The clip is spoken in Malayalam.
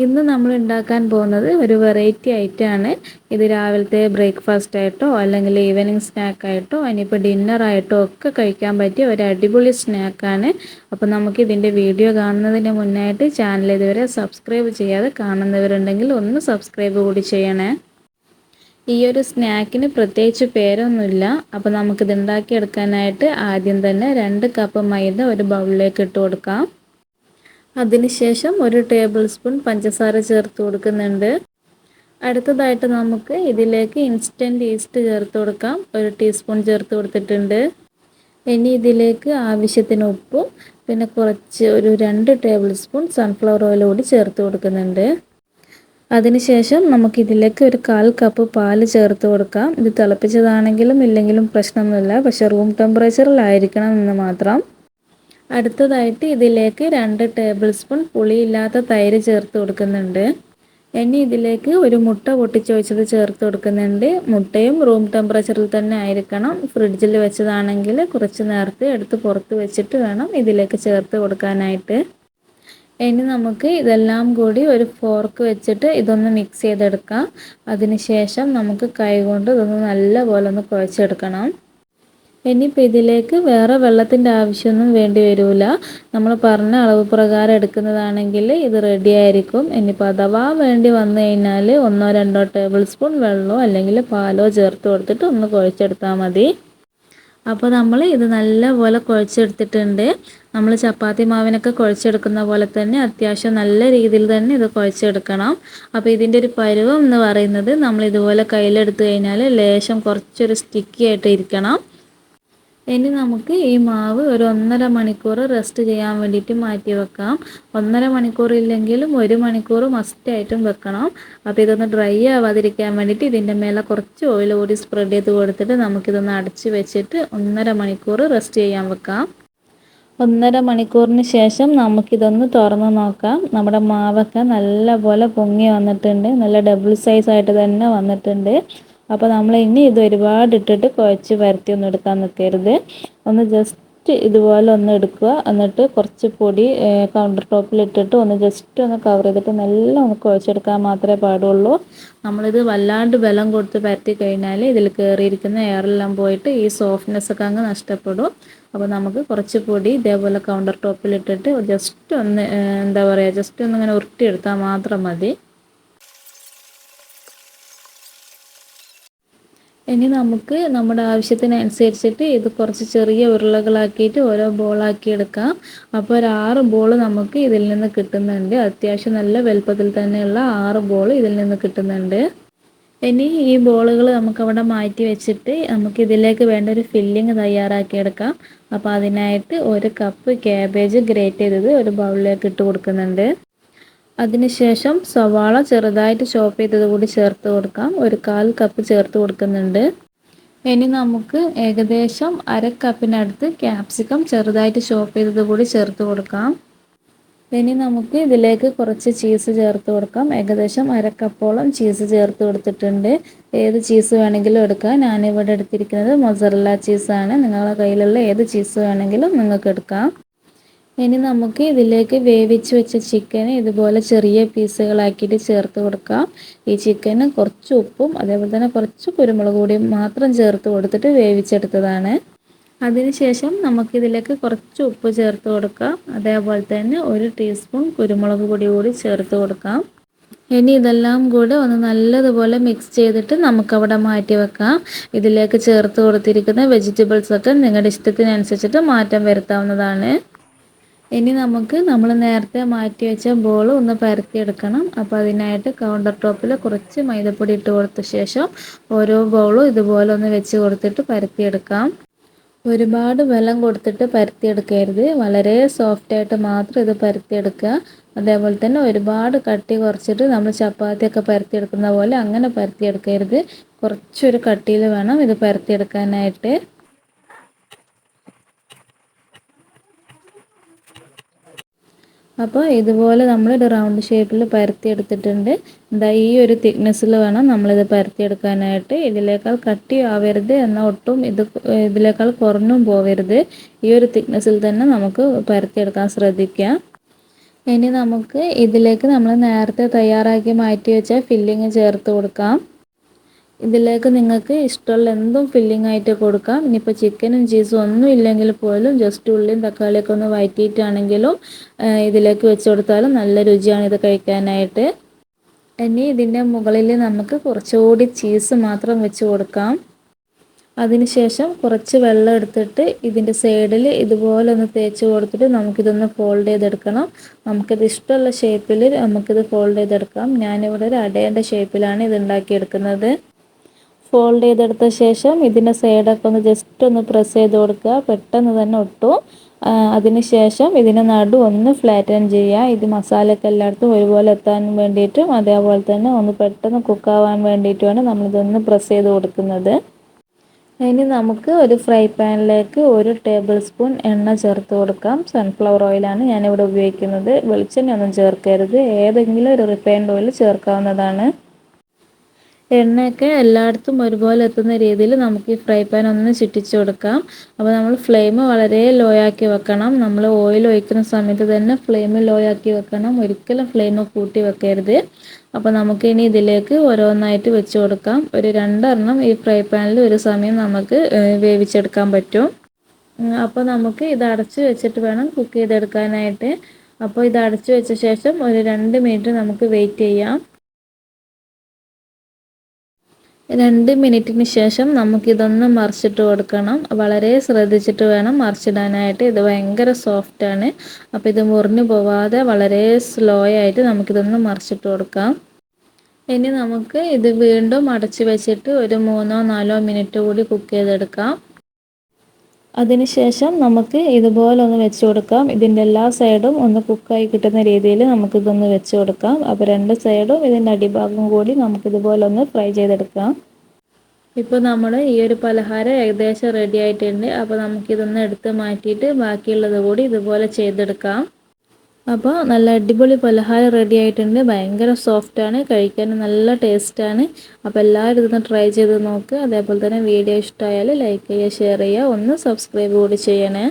ഇന്ന് നമ്മൾ ഉണ്ടാക്കാൻ പോകുന്നത് ഒരു വെറൈറ്റി ഐറ്റമാണ്. ഇത് രാവിലത്തെ ബ്രേക്ക്ഫാസ്റ്റ് ആയിട്ടോ അല്ലെങ്കിൽ ഈവനിങ് സ്നാക്കായിട്ടോ ഇനിയിപ്പോൾ ഡിന്നറായിട്ടോ ഒക്കെ കഴിക്കാൻ പറ്റിയ ഒരു അടിപൊളി സ്നാക്കാണ്. അപ്പോൾ നമുക്ക് ഇതിൻ്റെ വീഡിയോ കാണുന്നതിന് മുന്നായിട്ട് ചാനൽ ഇതുവരെ സബ്സ്ക്രൈബ് ചെയ്യാതെ കാണുന്നവരുണ്ടെങ്കിൽ ഒന്ന് സബ്സ്ക്രൈബ് കൂടി ചെയ്യണേ. ഈ ഒരു സ്നാക്കിന് പ്രത്യേകിച്ച് പേരൊന്നുമില്ല. അപ്പോൾ നമുക്കിത് ഉണ്ടാക്കിയെടുക്കാനായിട്ട് ആദ്യം തന്നെ 2 കപ്പ് മൈദ ഒരു ബൗളിലേക്ക് ഇട്ട് കൊടുക്കാം. അതിനുശേഷം 1 ടേബിൾ സ്പൂൺ പഞ്ചസാര ചേർത്ത് കൊടുക്കുന്നുണ്ട്. അടുത്തതായിട്ട് നമുക്ക് ഇതിലേക്ക് ഇൻസ്റ്റൻറ്റ് ഈസ്റ്റ് ചേർത്ത് കൊടുക്കാം. 1 ടീസ്പൂൺ ചേർത്ത് കൊടുത്തിട്ടുണ്ട്. ഇനി ഇതിലേക്ക് ആവശ്യത്തിന് ഉപ്പും പിന്നെ കുറച്ച് ഒരു 2 ടേബിൾ സ്പൂൺ സൺഫ്ലവർ ഓയിൽ കൂടി ചേർത്ത് കൊടുക്കുന്നുണ്ട്. അതിനുശേഷം നമുക്കിതിലേക്ക് ഒരു 1/4 കപ്പ് പാല് ചേർത്ത് കൊടുക്കാം. ഇത് തിളപ്പിച്ചതാണെങ്കിലും ഇല്ലെങ്കിലും പ്രശ്നമൊന്നുമില്ല, പക്ഷേ റൂം ടെമ്പറേച്ചറിലായിരിക്കണം എന്ന് മാത്രം. അടുത്തതായിട്ട് ഇതിലേക്ക് 2 ടേബിൾ സ്പൂൺ പുളിയില്ലാത്ത തൈര് ചേർത്ത് കൊടുക്കുന്നുണ്ട്. ഇനി ഇതിലേക്ക് ഒരു മുട്ട പൊട്ടിച്ചൊഴിച്ചത് ചേർത്ത് കൊടുക്കുന്നുണ്ട്. മുട്ടയും റൂം ടെമ്പറേച്ചറിൽ തന്നെ ആയിരിക്കണം. ഫ്രിഡ്ജിൽ വെച്ചതാണെങ്കിൽ കുറച്ച് നേരത്തെ എടുത്ത് പുറത്ത് വെച്ചിട്ട് വേണം ഇതിലേക്ക് ചേർത്ത് കൊടുക്കാനായിട്ട്. ഇനി നമുക്ക് ഇതെല്ലാം കൂടി ഒരു ഫോർക്ക് വെച്ചിട്ട് ഇതൊന്ന് മിക്സ് ചെയ്തെടുക്കാം. അതിനുശേഷം നമുക്ക് കൈകൊണ്ട് ഇതൊന്ന് നല്ലപോലെ ഒന്ന് കുഴച്ചെടുക്കണം. ഇനിയിപ്പോൾ ഇതിലേക്ക് വേറെ വെള്ളത്തിൻ്റെ ആവശ്യമൊന്നും വേണ്ടി വരില്ല. നമ്മൾ പറഞ്ഞ അളവ് പ്രകാരം എടുക്കുന്നതാണെങ്കിൽ ഇത് റെഡി ആയിരിക്കും. ഇനിയിപ്പോൾ അഥവാ വേണ്ടി വന്നു കഴിഞ്ഞാൽ 1-2 ടേബിൾ സ്പൂൺ വെള്ളമോ അല്ലെങ്കിൽ പാലോ ചേർത്ത് കൊടുത്തിട്ട് ഒന്ന് കുഴച്ചെടുത്താൽ മതി. അപ്പോൾ നമ്മൾ ഇത് നല്ലപോലെ കുഴച്ചെടുത്തിട്ടുണ്ട്. നമ്മൾ ചപ്പാത്തി മാവിനൊക്കെ കുഴച്ചെടുക്കുന്ന പോലെ തന്നെ അത്യാവശ്യം നല്ല രീതിയിൽ തന്നെ ഇത് കുഴച്ചെടുക്കണം. അപ്പോൾ ഇതിൻ്റെ ഒരു പരുവം എന്ന് പറയുന്നത് നമ്മൾ ഇതുപോലെ കയ്യിലെടുത്ത് കഴിഞ്ഞാൽ ലേശം കുറച്ചൊരു സ്റ്റിക്കി ആയിട്ട് ഇരിക്കണം. ഇനി നമുക്ക് ഈ മാവ് ഒരു 1.5 മണിക്കൂർ റെസ്റ്റ് ചെയ്യാൻ വേണ്ടിയിട്ട് മാറ്റി വെക്കാം. 1.5 മണിക്കൂർ ഇല്ലെങ്കിലും 1 മണിക്കൂർ മസ്റ്റായിട്ടും വെക്കണം. അപ്പോൾ ഇതൊന്ന് ഡ്രൈ ആവാതിരിക്കാൻ വേണ്ടിയിട്ട് ഇതിൻ്റെ മേലെ കുറച്ച് ഓയിൽ കൂടി സ്പ്രെഡ് ചെയ്ത് കൊടുത്തിട്ട് നമുക്കിതൊന്ന് അടച്ച് വെച്ചിട്ട് 1.5 മണിക്കൂർ റെസ്റ്റ് ചെയ്യാൻ വെക്കാം. 1.5 മണിക്കൂറിന് ശേഷം നമുക്കിതൊന്ന് തുറന്ന് നോക്കാം. നമ്മുടെ മാവൊക്കെ നല്ലപോലെ പൊങ്ങി വന്നിട്ടുണ്ട്. നല്ല ഡബിൾ സൈസായിട്ട് തന്നെ വന്നിട്ടുണ്ട്. അപ്പോൾ നമ്മൾ ഇനി ഇത് ഒരുപാട് ഇട്ടിട്ട് കുഴച്ച് പരത്തിയൊന്നും എടുക്കാൻ നിൽക്കരുത്. ഒന്ന് ജസ്റ്റ് ഇതുപോലെ ഒന്ന് എടുക്കുക. എന്നിട്ട് കുറച്ച് പൊടി കൗണ്ടർ ടോപ്പിൽ ഇട്ടിട്ട് ഒന്ന് ജസ്റ്റ് ഒന്ന് കവർ ചെയ്തിട്ട് നല്ല ഒന്ന് കുഴച്ചെടുക്കാൻ മാത്രമേ പാടുള്ളൂ. നമ്മളിത് വല്ലാണ്ട് ബലം കൊടുത്ത് പരത്തി കഴിഞ്ഞാൽ ഇതിൽ കയറിയിരിക്കുന്ന എയറെല്ലാം പോയിട്ട് ഈ സോഫ്റ്റ്നെസ് ഒക്കെ അങ്ങ് നഷ്ടപ്പെടും. അപ്പോൾ നമുക്ക് കുറച്ച് പൊടി ഇതേപോലെ കൗണ്ടർ ടോപ്പിൽ ഇട്ടിട്ട് ജസ്റ്റ് ഒന്ന് എന്താ പറയുക, ജസ്റ്റ് ഒന്ന് ഇങ്ങനെ ഉരുട്ടിയെടുത്താൽ മാത്രം മതി. ഇനി നമുക്ക് നമ്മുടെ ആവശ്യത്തിനനുസരിച്ചിട്ട് ഇത് കുറച്ച് ചെറിയ ഉരുളകളാക്കിയിട്ട് ഓരോ ബോളാക്കി എടുക്കാം. അപ്പോൾ ഒരു 6 ബോൾ നമുക്ക് ഇതിൽ നിന്ന് കിട്ടുന്നുണ്ട്. അത്യാവശ്യം നല്ല വലുപ്പത്തിൽ തന്നെയുള്ള 6 ബോൾ ഇതിൽ നിന്ന് കിട്ടുന്നുണ്ട്. ഇനി ഈ ബോളുകൾ നമുക്കവിടെ മാറ്റി വെച്ചിട്ട് നമുക്കിതിലേക്ക് വേണ്ട ഒരു ഫില്ലിങ് തയ്യാറാക്കിയെടുക്കാം. അപ്പോൾ അതിനായിട്ട് 1 കപ്പ് ക്യാബേജ് ഗ്രേറ്റ് ചെയ്തത് ഒരു ബൗളിലേക്ക് ഇട്ട് കൊടുക്കുന്നുണ്ട്. അതിനുശേഷം സവാള ചെറുതായിട്ട് ചോപ്പ് ചെയ്തത് കൂടി ചേർത്ത് കൊടുക്കാം. ഒരു 1/4 കപ്പ് ചേർത്ത് കൊടുക്കുന്നുണ്ട്. ഇനി നമുക്ക് ഏകദേശം 1/2 കപ്പിനടുത്ത് ക്യാപ്സിക്കം ചെറുതായിട്ട് ചോപ്പ് ചെയ്തത് കൂടി ചേർത്ത് കൊടുക്കാം. ഇനി നമുക്ക് ഇതിലേക്ക് കുറച്ച് ചീസ് ചേർത്ത് കൊടുക്കാം. ഏകദേശം 1/2 കപ്പോളം ചീസ് ചേർത്ത് കൊടുത്തിട്ടുണ്ട്. ഏത് ചീസ് വേണമെങ്കിലും എടുക്കാം. ഞാനിവിടെ എടുത്തിരിക്കുന്നത് മൊസറല്ല ചീസാണ്. നിങ്ങളുടെ കയ്യിലുള്ള ഏത് ചീസ് വേണമെങ്കിലും നിങ്ങൾക്ക് എടുക്കാം. ഇനി നമുക്ക് ഇതിലേക്ക് വേവിച്ച് വെച്ച ചിക്കൻ ഇതുപോലെ ചെറിയ പീസുകളാക്കിയിട്ട് ചേർത്ത് കൊടുക്കാം. ഈ ചിക്കന് കുറച്ച് ഉപ്പും അതേപോലെ തന്നെ കുറച്ച് കുരുമുളക് പൊടിയും മാത്രം ചേർത്ത് കൊടുത്തിട്ട് വേവിച്ചെടുത്തതാണ്. അതിനുശേഷം നമുക്കിതിലേക്ക് കുറച്ച് ഉപ്പ് ചേർത്ത് കൊടുക്കാം. അതേപോലെ തന്നെ 1 ടീസ്പൂൺ കുരുമുളക് പൊടി കൂടി ചേർത്ത് കൊടുക്കാം. ഇനി ഇതെല്ലാം കൂടെ ഒന്ന് നല്ലതുപോലെ മിക്സ് ചെയ്തിട്ട് നമുക്കവിടെ മാറ്റി വെക്കാം. ഇതിലേക്ക് ചേർത്ത് കൊടുത്തിരിക്കുന്ന വെജിറ്റബിൾസൊക്കെ നിങ്ങളുടെ ഇഷ്ടത്തിനനുസരിച്ചിട്ട് മാറ്റം വരുത്താവുന്നതാണ്. ഇനി നമുക്ക് നമ്മൾ നേരത്തെ മാറ്റി വെച്ച ബോൾ ഒന്ന് പരത്തിയെടുക്കണം. അപ്പോൾ അതിനായിട്ട് കൗണ്ടർ ടോപ്പിൽ കുറച്ച് മൈദപ്പൊടി ഇട്ട് കൊടുത്ത ശേഷം ഓരോ ബോളും ഇതുപോലെ ഒന്ന് വെച്ച് കൊടുത്തിട്ട് പരത്തിയെടുക്കാം. ഒരുപാട് ബലം കൊടുത്തിട്ട് പരത്തിയെടുക്കരുത്. വളരെ സോഫ്റ്റായിട്ട് മാത്രം ഇത് പരത്തിയെടുക്കുക. അതേപോലെ തന്നെ ഒരുപാട് കട്ടി കുറച്ചിട്ട് നമ്മൾ ചപ്പാത്തിയൊക്കെ പരത്തിയെടുക്കുന്ന പോലെ അങ്ങനെ പരത്തിയെടുക്കരുത്. കുറച്ചൊരു കട്ടിയിൽ വേണം ഇത് പരത്തിയെടുക്കാനായിട്ട്. അപ്പോൾ ഇതുപോലെ നമ്മളൊരു റൗണ്ട് ഷേപ്പിൽ പരത്തിയെടുത്തിട്ടുണ്ട്. എന്താ ഈ ഒരു തിക്നെസ്സിൽ വേണം നമ്മളിത് പരത്തിയെടുക്കാനായിട്ട്. ഇതിലേക്കാൾ കട്ടി ആവരുത്, എന്നാൽ ഒട്ടും ഇതിലേക്കാൾ കുറഞ്ഞും പോവരുത്. ഈ ഒരു തിക്നെസ്സിൽ തന്നെ നമുക്ക് പരത്തിയെടുക്കാൻ ശ്രദ്ധിക്കാം. ഇനി നമുക്ക് ഇതിലേക്ക് നമ്മൾ നേരത്തെ തയ്യാറാക്കി മാറ്റി വെച്ച ഫില്ലിങ് ചേർത്ത് കൊടുക്കാം. ഇതിലേക്ക് നിങ്ങൾക്ക് ഇഷ്ടമുള്ള എന്തും ഫില്ലിംഗ് ആയിട്ട് കൊടുക്കാം. ഇനിയിപ്പോൾ ചിക്കനും ചീസും ഒന്നും ഇല്ലെങ്കിൽ പോലും ജസ്റ്റ് ഉള്ളിയും തക്കാളിയൊക്കെ ഒന്ന് വഴറ്റിയിട്ടാണെങ്കിലും ഇതിലേക്ക് വെച്ച് കൊടുത്താലും നല്ല രുചിയാണ് ഇത് കഴിക്കാനായിട്ട്. ഇനി ഇതിൻ്റെ മുകളിൽ നമുക്ക് കുറച്ചുകൂടി ചീസ് മാത്രം വെച്ച് കൊടുക്കാം. അതിനുശേഷം കുറച്ച് വെള്ളം എടുത്തിട്ട് ഇതിൻ്റെ സൈഡിൽ ഇതുപോലെ ഒന്ന് തേച്ച് കൊടുത്തിട്ട് നമുക്കിതൊന്ന് ഫോൾഡ് ചെയ്തെടുക്കണം. നമുക്കിത് ഇഷ്ടമുള്ള ഷേപ്പിൽ നമുക്കിത് ഫോൾഡ് ചെയ്തെടുക്കാം. ഞാനിവിടെ ഒരു അടേൻ്റെ ഷേപ്പിലാണ് ഇത് ഉണ്ടാക്കിയെടുക്കുന്നത്. ഫോൾഡ് ചെയ്തെടുത്ത ശേഷം ഇതിൻ്റെ സൈഡൊക്കെ ഒന്ന് ജസ്റ്റ് ഒന്ന് പ്രസ് ചെയ്ത് കൊടുക്കുക. പെട്ടെന്ന് തന്നെ ഒട്ടും. അതിനുശേഷം ഇതിനെ നടു ഒന്ന് ഫ്ലാറ്റൻ ചെയ്യുക. ഇത് മസാലയൊക്കെ എല്ലായിടത്തും ഒരുപോലെ എത്താൻ വേണ്ടിയിട്ടും അതേപോലെ തന്നെ ഒന്ന് പെട്ടെന്ന് കുക്കാവാൻ വേണ്ടിയിട്ടുമാണ് നമ്മളിതൊന്ന് പ്രസ് ചെയ്ത് കൊടുക്കുന്നത്. ഇനി നമുക്ക് ഒരു ഫ്രൈ പാനിലേക്ക് 1 ടേബിൾ സ്പൂൺ എണ്ണ ചേർത്ത് കൊടുക്കാം. സൺഫ്ലവർ ഓയിലാണ് ഞാനിവിടെ ഉപയോഗിക്കുന്നത്. വെളിച്ചെണ്ണ ഒന്നും ചേർക്കരുത്. ഏതെങ്കിലും ഒരു റിഫൈൻഡ് ഓയിൽ ചേർക്കാവുന്നതാണ്. എണ്ണയൊക്കെ എല്ലായിടത്തും ഒരുപോലെ എത്തുന്ന രീതിയിൽ നമുക്ക് ഈ ഫ്രൈ പാൻ ഒന്ന് ചുറ്റിച്ച് കൊടുക്കാം. അപ്പോൾ നമ്മൾ ഫ്ലെയിം വളരെ ലോ ആക്കി വെക്കണം. നമ്മൾ ഓയിൽ ഒഴിക്കുന്ന സമയത്ത് തന്നെ ഫ്ലെയിം ലോ ആക്കി വെക്കണം. ഒരിക്കലും ഫ്ലെയിം കൂട്ടി വെക്കരുത്. അപ്പോൾ നമുക്ക് ഇനി ഇതിലേക്ക് ഓരോന്നായിട്ട് വെച്ച് കൊടുക്കാം. ഒരു 2 എണ്ണം ഈ ഫ്രൈ പാനിൽ ഒരു സമയം നമുക്ക് വേവിച്ചെടുക്കാൻ പറ്റും. അപ്പോൾ നമുക്ക് ഇത് അടച്ച് വെച്ചിട്ട് വേണം കുക്ക് ചെയ്തെടുക്കാനായിട്ട്. അപ്പോൾ ഇത് അടച്ച് വെച്ച ശേഷം ഒരു 2 മിനിറ്റ് നമുക്ക് വെയിറ്റ് ചെയ്യാം. 2 മിനിറ്റിന് ശേഷം നമുക്കിതൊന്ന് മറിച്ചിട്ട് കൊടുക്കണം. വളരെ ശ്രദ്ധിച്ചിട്ട് വേണം മറിച്ചിടാനായിട്ട്. ഇത് ഭയങ്കര സോഫ്റ്റാണ്. അപ്പോൾ ഇത് മുറിഞ്ഞു പോവാതെ വളരെ സ്ലോ ആയിട്ട് നമുക്കിതൊന്ന് മറിച്ചിട്ട് കൊടുക്കാം. ഇനി നമുക്ക് ഇത് വീണ്ടും അടച്ച് വെച്ചിട്ട് ഒരു 3-4 മിനിറ്റ് കൂടി കുക്ക് ചെയ്തെടുക്കാം. അതിനുശേഷം നമുക്ക് ഇതുപോലെ ഒന്ന് വെച്ച് കൊടുക്കാം. ഇതിൻ്റെ എല്ലാ സൈഡും ഒന്ന് കുക്കായി കിട്ടുന്ന രീതിയിൽ നമുക്കിതൊന്ന് വെച്ച് കൊടുക്കാം. അപ്പോൾ 2 സൈഡും ഇതിൻ്റെ അടിഭാഗം കൂടി നമുക്കിതുപോലെ ഒന്ന് ഫ്രൈ ചെയ്തെടുക്കാം. ഇപ്പോൾ നമ്മൾ ഈ ഒരു പലഹാരം ഏകദേശം റെഡി ആയിട്ടുണ്ട്. അപ്പോൾ നമുക്കിതൊന്ന് എടുത്ത് മാറ്റിയിട്ട് ബാക്കിയുള്ളത് കൂടി ഇതുപോലെ ചെയ്തെടുക്കാം. അപ്പോൾ നല്ല അടിപൊളി പലഹാരം റെഡി ആയിട്ടുണ്ട്. ഭയങ്കര സോഫ്റ്റാണ്, കഴിക്കാൻ നല്ല ടേസ്റ്റാണ്. അപ്പോൾ എല്ലാവരും ഇതൊന്ന് ട്രൈ ചെയ്ത് നോക്കുക. അതേപോലെ തന്നെ വീഡിയോ ഇഷ്ടമായാൽ ലൈക്ക് ചെയ്യുക, ഷെയർ ചെയ്യുക, ഒന്ന് സബ്സ്ക്രൈബ് കൂടി ചെയ്യണേ.